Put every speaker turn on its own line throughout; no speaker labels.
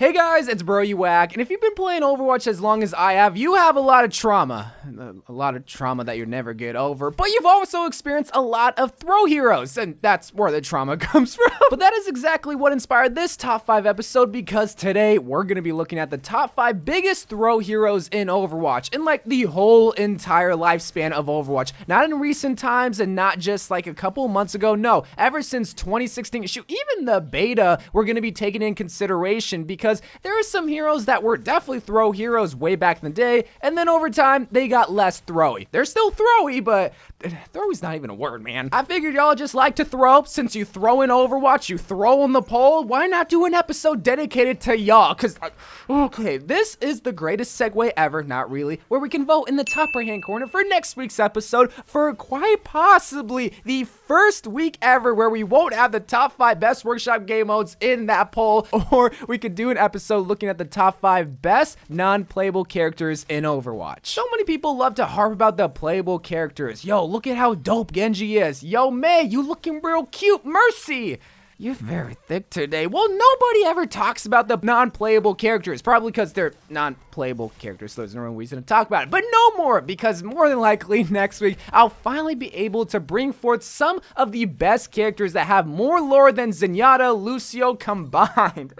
Hey guys, it's Bro You Whack, and if you've been playing Overwatch as long as I have, you have a lot of trauma. A lot of trauma that you'll never get over, but you've also experienced a lot of throw heroes, and that's where the trauma comes from. But that is exactly what inspired this top 5 episode, because today we're going to be looking at the top 5 biggest throw heroes in Overwatch, in like the whole entire lifespan of Overwatch. Not in recent times, and not just like a couple months ago, no, ever since 2016, shoot, even the beta, we're going to be taking in consideration, because there are some heroes that were definitely throw heroes way back in the day, and then over time, they got less throwy. They're still throwy, but throwy's not even a word, man. I figured y'all just like to throw. Since you throw in Overwatch, you throw in the poll, why not do an episode dedicated to y'all? Because, okay, this is the greatest segue ever, not really, where we can vote in the top right-hand corner for next week's episode for quite possibly the first week ever where we won't have the top 5 best workshop game modes in that poll, or we could do an episode looking at the top 5 best non-playable characters in Overwatch. So many people love to harp about the playable characters. Yo, look at how dope Genji is. Yo, Mei, you looking real cute. Mercy, you're very thick today. Well, nobody ever talks about the non-playable characters, probably because they're non-playable characters, so there's no reason to talk about it. But no more, because more than likely next week, I'll finally be able to bring forth some of the best characters that have more lore than Zenyatta, Lucio combined.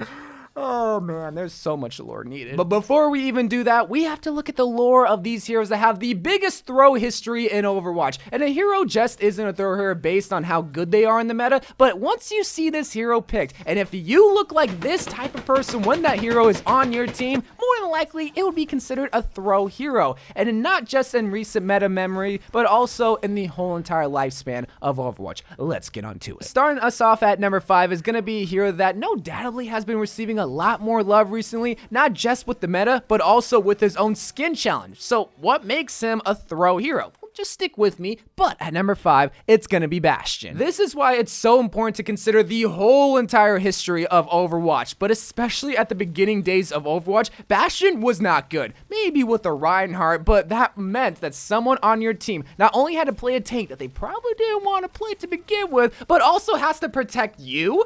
Oh man, there's so much lore needed. But before we even do that, we have to look at the lore of these heroes that have the biggest throw history in Overwatch. And a hero just isn't a throw hero based on how good they are in the meta, but once you see this hero picked, and if you look like this type of person when that hero is on your team, more than likely it would be considered a throw hero. And not just in recent meta memory, but also in the whole entire lifespan of Overwatch. Let's get on to it. Starting us off at number 5 is going to be a hero that no doubtedly has been receiving a lot more love recently, not just with the meta, but also with his own skin challenge. So what makes him a throw hero? Well, just stick with me, but at number 5, it's gonna be Bastion. This is why it's so important to consider the whole entire history of Overwatch, but especially at the beginning days of Overwatch, Bastion was not good. Maybe with a Reinhardt, but that meant that someone on your team not only had to play a tank that they probably didn't want to play to begin with, but also has to protect you?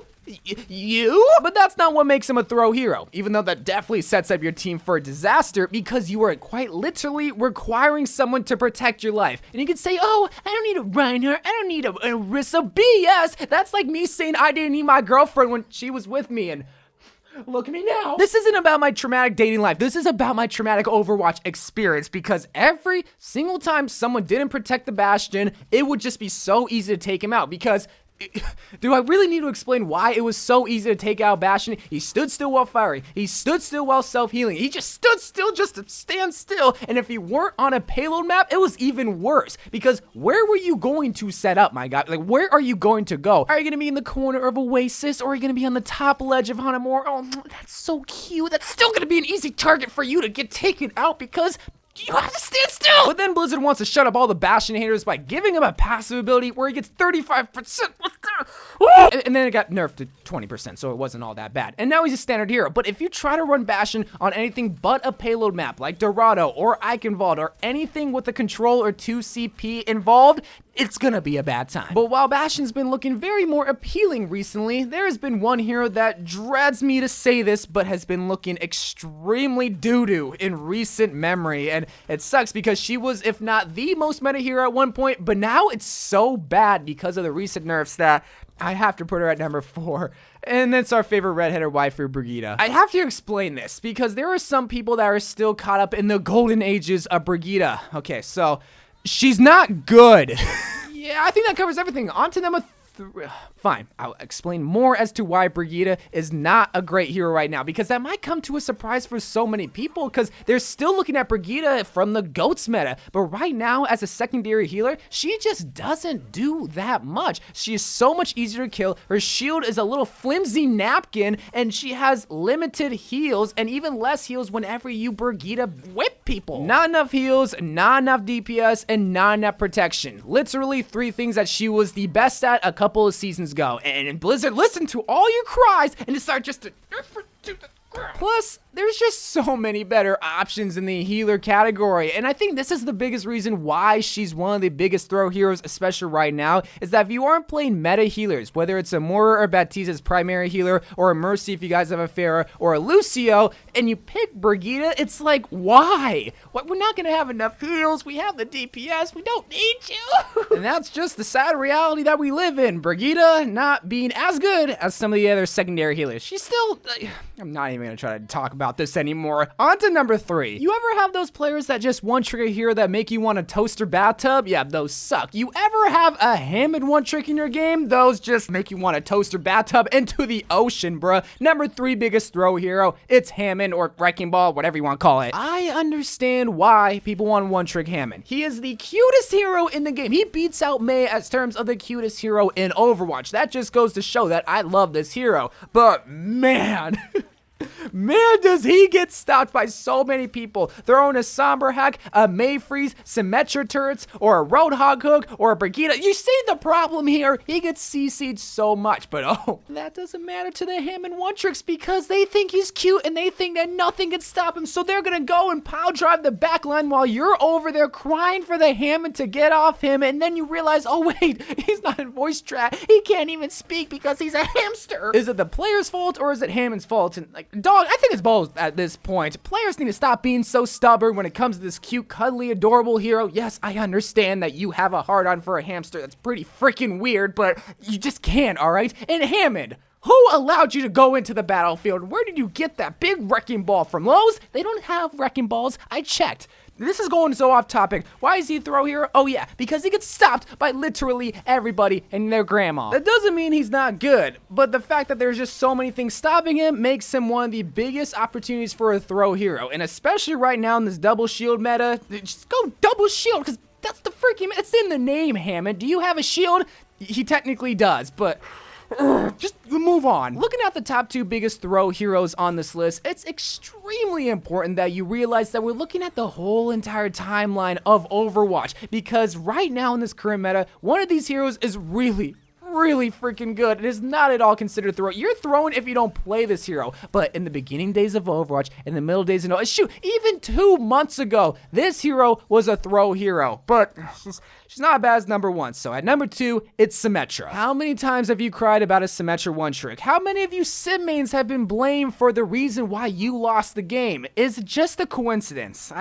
But that's not what makes him a throw hero, even though that definitely sets up your team for a disaster, because you are quite literally requiring someone to protect your life. And you can say, oh, I don't need a Reinhardt, I don't need a Orisa. BS! That's like me saying I didn't need my girlfriend when she was with me, and look at me now. This isn't about my traumatic dating life. This is about my traumatic Overwatch experience, because every single time someone didn't protect the Bastion, it would just be so easy to take him out, because do I really need to explain why it was so easy to take out Bastion? He stood still while firing. He stood still while self-healing. He just stood still just to stand still. And if he weren't on a payload map, it was even worse. Because where were you going to set up, my guy? Like, where are you going to go? Are you going to be in the corner of Oasis? Or are you going to be on the top ledge of Hanamore? Oh, that's so cute. That's still going to be an easy target for you to get taken out, because you have to stand still! But then Blizzard wants to shut up all the Bastion haters by giving him a passive ability where he gets 35%. And then it got nerfed to 20%, so it wasn't all that bad. And now he's a standard hero. But if you try to run Bastion on anything but a payload map like Dorado or Eichenwald or anything with a control or 2 CP involved, it's gonna be a bad time. But while Bastion's been looking very more appealing recently, there has been one hero that dreads me to say this, but has been looking extremely doo-doo in recent memory. And it sucks, because she was, if not the most meta hero at one point, but now it's so bad because of the recent nerfs that I have to put her at number 4. And that's our favorite redheaded waifu, Brigitta. I have to explain this, because there are some people that are still caught up in the golden ages of Brigitta. Okay, so she's not good. Yeah, I think that covers everything. On to number 3. Fine, I'll explain more as to why Brigitta is not a great hero right now, because that might come to a surprise for so many people, because they're still looking at Brigitta from the GOATS meta. But right now, as a secondary healer, she just doesn't do that much. She is so much easier to kill. Her shield is a little flimsy napkin, and she has limited heals, and even less heals whenever you Brigitta whip people. Not enough heals, not enough DPS, and not enough protection. Literally 3 things that she was the best at a couple of seasons ago. And Blizzard listened to all your cries and decided just to Plus, there's just so many better options in the healer category, and I think this is the biggest reason why she's one of the biggest throw heroes, especially right now, is that if you aren't playing meta healers, whether it's a Moira or Baptiste as primary healer, or a Mercy if you guys have a Pharah, or a Lucio, and you pick Brigitta, it's like, why? We're not gonna have enough heals, we have the DPS, we don't need you! And that's just the sad reality that we live in. Brigitta not being as good as some of the other secondary healers. She's still... I'm not even gonna try to talk about this anymore. On to number 3. You ever have those players that just one-trick a hero that make you want a toaster bathtub? Yeah, those suck. You ever have a Haman one-trick in your game? Those just make you want a toaster bathtub into the ocean, bruh. Number 3 biggest throw hero, it's Haman or Wrecking Ball, whatever you want to call it. I understand why people want one-trick Haman. He is the cutest hero in the game. He beats out Mei as terms of the cutest hero in Overwatch. That just goes to show that I love this hero. But man... Man, does he get stopped by so many people throwing a Somber Hack, a Mei Freeze, Symetra turrets, or a Roadhog hook, or a Brigitta. You see the problem here? He gets CC'd so much, but oh, that doesn't matter to the Haman one-tricks because they think he's cute and they think that nothing can stop him, so they're gonna go and power drive the back line while you're over there crying for the Haman to get off him, and then you realize, oh wait, he's not in voice chat. He can't even speak because he's a hamster. Is it the player's fault or is it Haman's fault? And like, dog, I think it's both at this point. Players need to stop being so stubborn when it comes to this cute, cuddly, adorable hero. Yes, I understand that you have a hard-on for a hamster. That's pretty freaking weird, but you just can't, alright? And Hammond, who allowed you to go into the battlefield? Where did you get that big wrecking ball from? Lowe's? They don't have wrecking balls. I checked. This is going so off topic. Why is he a throw hero? Oh yeah, because he gets stopped by literally everybody and their grandma. That doesn't mean he's not good, but the fact that there's just so many things stopping him makes him one of the biggest opportunities for a throw hero. And especially right now in this double shield meta, just go double shield, because that's the freaking, it's in the name, Hammond. Do you have a shield? He technically does, but... just move on. Looking at the top 2 biggest throw heroes on this list, it's extremely important that you realize that we're looking at the whole entire timeline of Overwatch, because right now in this current meta, one of these heroes is really freaking good. It is not at all considered a throw. You're throwing if you don't play this hero. But in the beginning days of Overwatch, in the middle days of shoot, even 2 months ago, this hero was a throw hero. But she's not as bad as number 1. So at number 2, it's Symetra. How many times have you cried about a Symetra one trick? How many of you sim mains have been blamed for the reason why you lost the game? Is it just a coincidence?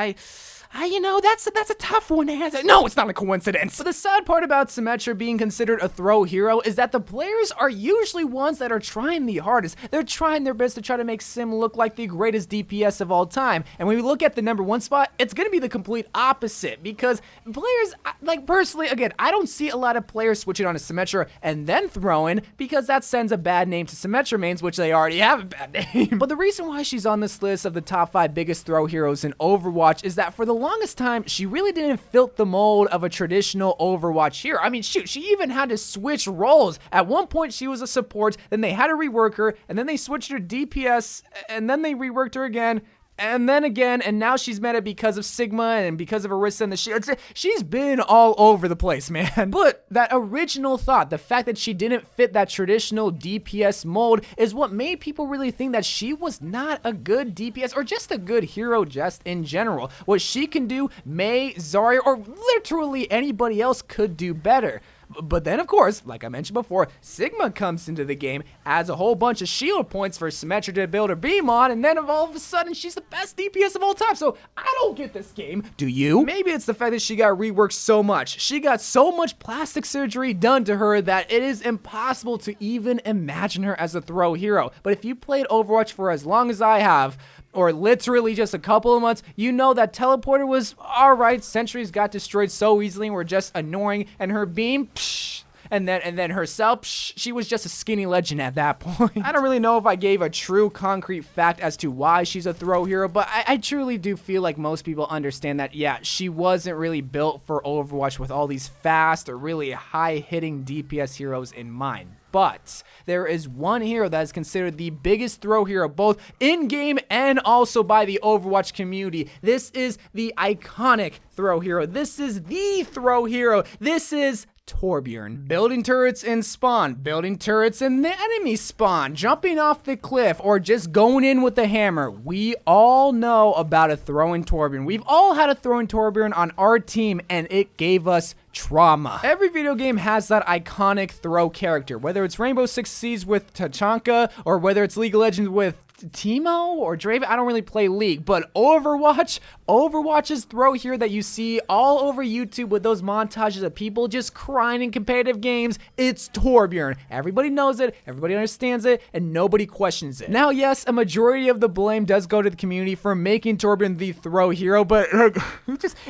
You know, that's a tough one to answer. No, it's not a coincidence. But the sad part about Symetra being considered a throw hero is that the players are usually ones that are trying the hardest. They're trying their best to try to make Sim look like the greatest DPS of all time. And when we look at the number 1 spot, it's going to be the complete opposite, because players, like personally, again, I don't see a lot of players switching on to Symetra and then throwing, because that sends a bad name to Symetra mains, which they already have a bad name. But the reason why she's on this list of the top 5 biggest throw heroes in Overwatch is that for the longest time, she really didn't fit the mold of a traditional Overwatch hero. I mean, shoot, she even had to switch roles. At one point, she was a support, then they had to rework her, and then they switched her DPS, and then they reworked her again, and then again, and now she's meta because of Sigma and because of Orisa and the shields. She's been all over the place, man. But that original thought, the fact that she didn't fit that traditional DPS mold, is what made people really think that she was not a good DPS or just a good hero just in general. What she can do, Mei, Zarya, or literally anybody else could do better. But then, of course, like I mentioned before, Sigma comes into the game, adds a whole bunch of shield points for Symetra to build her beam on, and then all of a sudden, she's the best DPS of all time. So I don't get this game. Do you? Maybe it's the fact that she got reworked so much. She got so much plastic surgery done to her that it is impossible to even imagine her as a throw hero. But if you played Overwatch for as long as I have, or literally just a couple of months, you know that teleporter was alright. Sentries got destroyed so easily and were just annoying, and her beam, psh, and then herself, psh, she was just a skinny legend at that point. I don't really know if I gave a true concrete fact as to why she's a throw hero, but I truly do feel like most people understand that, yeah, she wasn't really built for Overwatch with all these fast or really high-hitting DPS heroes in mind. But there is one hero that is considered the biggest throw hero, both in-game and also by the Overwatch community. This is the iconic throw hero. This is the throw hero. This is Torbjorn. Building turrets in spawn, building turrets in the enemy spawn, jumping off the cliff, or just going in with the hammer. We all know about a throwing Torbjorn. We've all had a throwing Torbjorn on our team, and it gave us trauma. Every video game has that iconic throw character, whether it's Rainbow Six Siege with Tachanka, or whether it's League of Legends with Teemo or Draven. I don't really play League, but Overwatch's throw hero that you see all over YouTube with those montages of people just crying in competitive games, it's Torbjorn. Everybody knows it, everybody understands it, and nobody questions it. Now, yes, a majority of the blame does go to the community for making Torbjorn the throw hero, but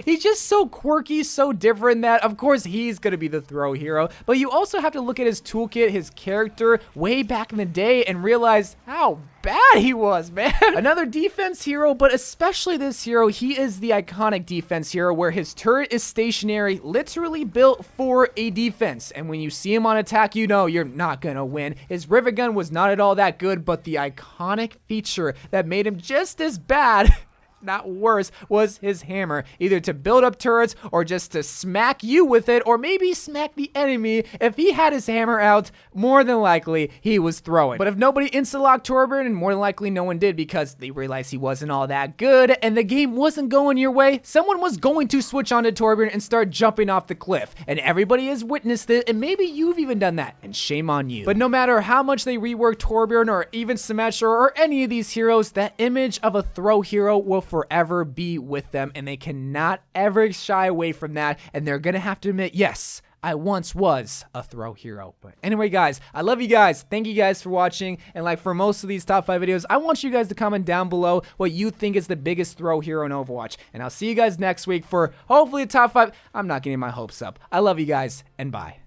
he's just so quirky, so different that, of course, he's gonna be the throw hero. But you also have to look at his toolkit, his character, way back in the day, and realize how bad he was, man. Another defense hero, but especially this hero, he is the iconic defense hero where his turret is stationary, literally built for a defense. And when you see him on attack, you know you're not gonna win. His rivet gun was not at all that good, but the iconic feature that made him just as bad not worse, was his hammer, either to build up turrets or just to smack you with it, or maybe smack the enemy. If he had his hammer out, more than likely he was throwing. But if nobody insta-locked Torbjorn, and more than likely no one did because they realized he wasn't all that good and the game wasn't going your way, someone was going to switch onto Torbjorn and start jumping off the cliff. And everybody has witnessed it, and maybe you've even done that, and shame on you. But no matter how much they rework Torbjorn or even Symetra or any of these heroes, that image of a throw hero will forever be with them, and they cannot ever shy away from that, and they're gonna have to admit, yes, I once was a throw hero. But anyway, guys, I love you guys. Thank you guys for watching. And like for most of these top 5 videos, I want you guys to comment down below what you think is the biggest throw hero in Overwatch. And I'll see you guys next week for hopefully a top 5. I'm not getting my hopes up. I love you guys, and bye.